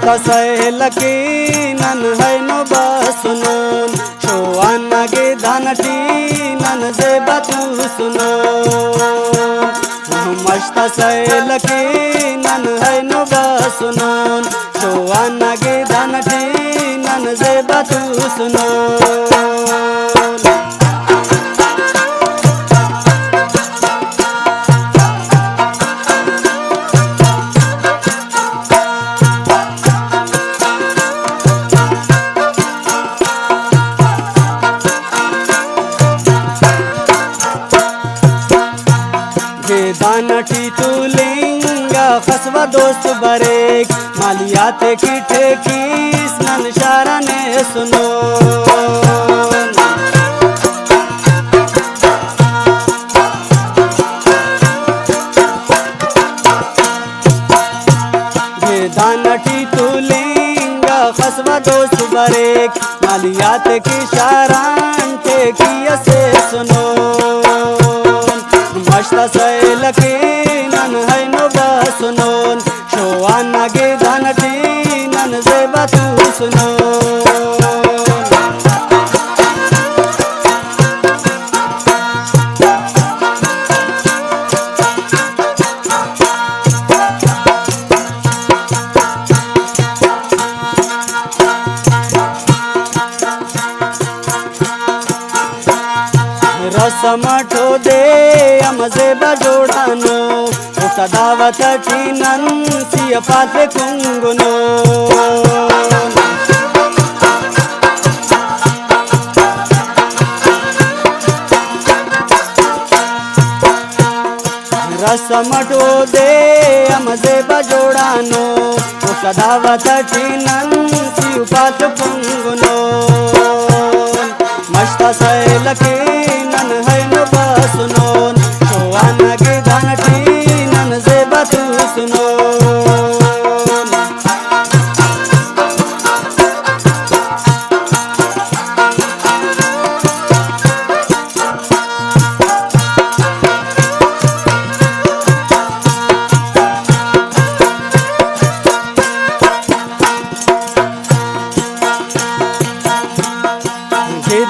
सैलकी none है no बसुनोन शोआना गे धानटी none जे बातू सुनो मस्त सैलकी नन है नो बसुनोन शोआना गे धानटी नन जे बातू सुनो दानटी तुलिंगा फसवा दोस्त बरेक मालियाते की ठेकीस नन शारा ने सुनो दानटी तुलिंगा फसवा दोस्त बरेक मालियाते की शारान ठेकिया से सुनो मस्त सैलकी नन है नो बसुनोन शोआना गे धानटी नन जे बातू सुनो रसमठो दे अमजे बजोड़ानो उठा दावत नन सिया पाते कुंगनो रसमठो दे अमजे बजोड़ानो उठा दावत नन सिया पाते कुंगनो मस्त सैलकी नन है नो बसुनोन शोआना गे धानटी नन जे बातू सुनो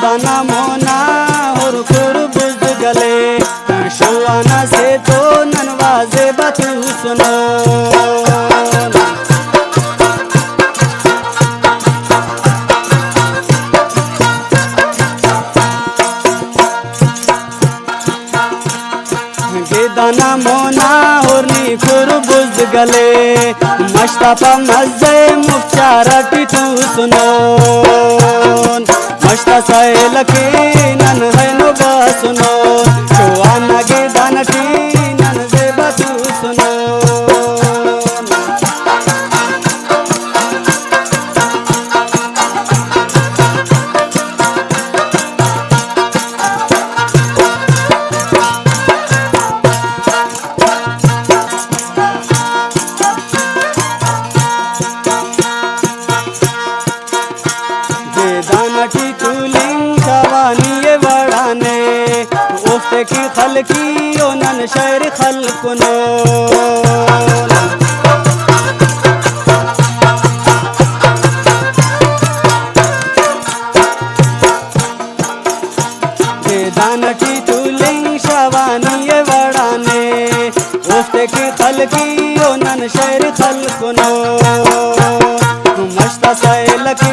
दाना मोना और खुर बुझ गले शोआना से तो ननवाजे बातू सुनो दाना मोना और नी खुर बुझ गले मस्तापा मजे मुख्चारटी तू सुनो मस्त सैलकी नन है नो बसुनोन शोआना गे धानटी नन जे बातू सुनो दानटी तुलिंग शवानी वड़ाने उफ्ते की खलकी ओ नन शहर खलकुनो दानटी तुलिंग शवानी वड़ाने उफ्ते की खलकी ओ नन शहर खलकुनो मस्त सैलकी